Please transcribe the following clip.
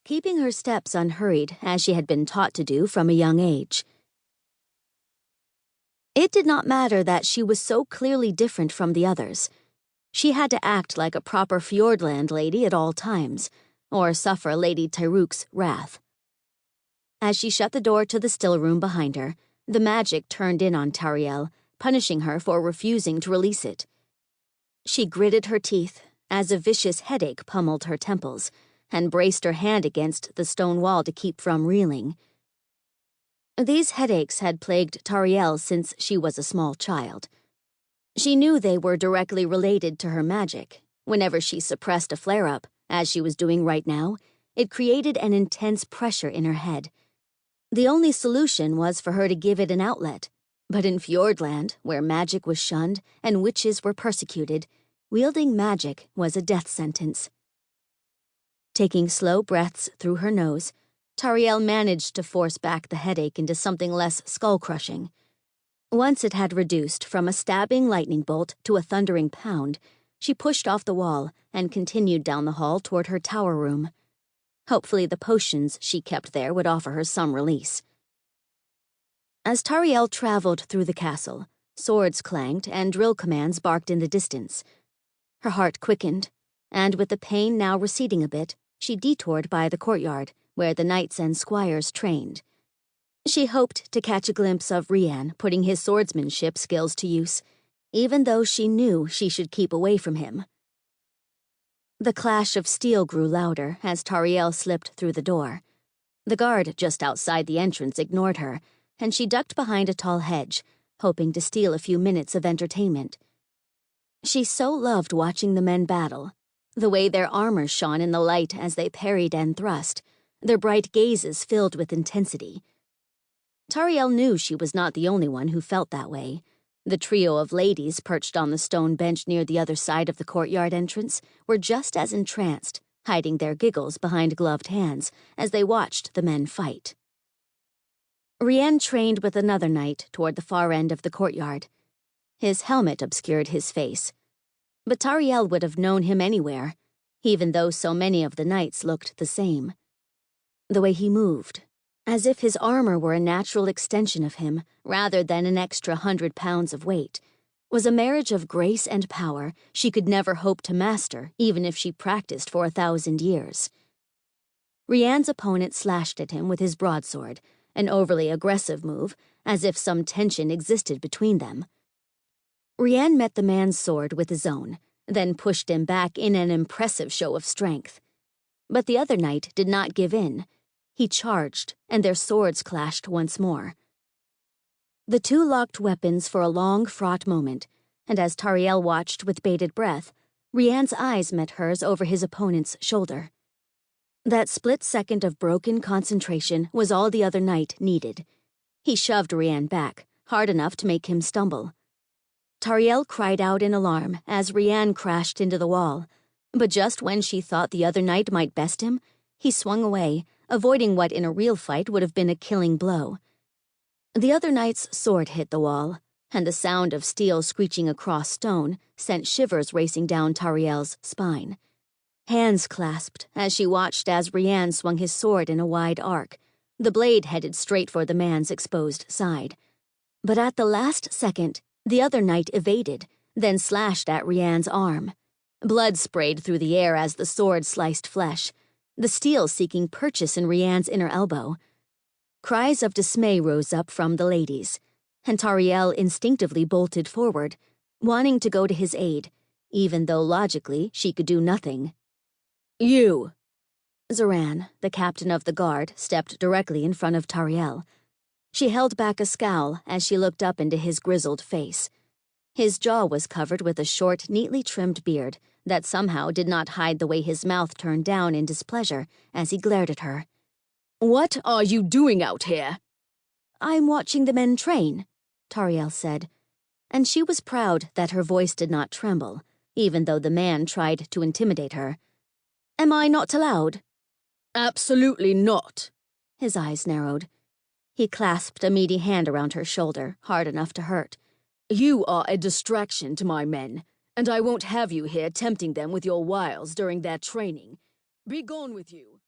keeping her steps unhurried as she had been taught to do from a young age. It did not matter that she was so clearly different from the others. She had to act like a proper Fjordland lady at all times, or suffer Lady Tyruk's wrath. As she shut the door to the still room behind her, the magic turned in on Tariel, punishing her for refusing to release it. She gritted her teeth as a vicious headache pummeled her temples, and braced her hand against the stone wall to keep from reeling. These headaches had plagued Tariel since she was a small child. She knew they were directly related to her magic. Whenever she suppressed a flare-up, as she was doing right now, it created an intense pressure in her head. The only solution was for her to give it an outlet, but in Fjordland, where magic was shunned and witches were persecuted, wielding magic was a death sentence. Taking slow breaths through her nose, Tariel managed to force back the headache into something less skull-crushing. Once it had reduced from a stabbing lightning bolt to a thundering pound, she pushed off the wall and continued down the hall toward her tower room. Hopefully the potions she kept there would offer her some release. As Tariel traveled through the castle, swords clanged and drill commands barked in the distance. Her heart quickened, and with the pain now receding a bit, she detoured by the courtyard, where the knights and squires trained. She hoped to catch a glimpse of Rian putting his swordsmanship skills to use, even though she knew she should keep away from him. The clash of steel grew louder as Tariel slipped through the door. The guard just outside the entrance ignored her, and she ducked behind a tall hedge, hoping to steal a few minutes of entertainment. She so loved watching the men battle, the way their armor shone in the light as they parried and thrust, their bright gazes filled with intensity. Tariel knew she was not the only one who felt that way. The trio of ladies perched on the stone bench near the other side of the courtyard entrance were just as entranced, hiding their giggles behind gloved hands as they watched the men fight. Rian trained with another knight toward the far end of the courtyard. His helmet obscured his face, but Tariel would have known him anywhere, even though so many of the knights looked the same. The way he moved, as if his armor were a natural extension of him rather than an extra 100 pounds of weight, was a marriage of grace and power she could never hope to master even if she practiced for 1,000 years. Rian's opponent slashed at him with his broadsword, an overly aggressive move, as if some tension existed between them. Rian met the man's sword with his own, then pushed him back in an impressive show of strength. But the other knight did not give in. He charged, and their swords clashed once more. The two locked weapons for a long, fraught moment, and as Tariel watched with bated breath, Rian's eyes met hers over his opponent's shoulder. That split second of broken concentration was all the other knight needed. He shoved Rian back, hard enough to make him stumble. Tariel cried out in alarm as Rian crashed into the wall, but just when she thought the other knight might best him, he swung away, avoiding what in a real fight would have been a killing blow. The other knight's sword hit the wall, and the sound of steel screeching across stone sent shivers racing down Tariel's spine. Hands clasped as she watched as Rian swung his sword in a wide arc, the blade headed straight for the man's exposed side. But at the last second, the other knight evaded, then slashed at Rian's arm. Blood sprayed through the air as the sword sliced flesh, the steel seeking purchase in Rian's inner elbow. Cries of dismay rose up from the ladies, and Tariel instinctively bolted forward, wanting to go to his aid, even though logically she could do nothing. "You!" Zoran, the captain of the guard, stepped directly in front of Tariel. She held back a scowl as she looked up into his grizzled face. His jaw was covered with a short, neatly trimmed beard that somehow did not hide the way his mouth turned down in displeasure as he glared at her. "What are you doing out here?" "I'm watching the men train," Tariel said, and she was proud that her voice did not tremble, even though the man tried to intimidate her. "Am I not allowed?" "Absolutely not." His eyes narrowed. He clasped a meaty hand around her shoulder, hard enough to hurt. "You are a distraction to my men, and I won't have you here tempting them with your wiles during their training. Be gone with you."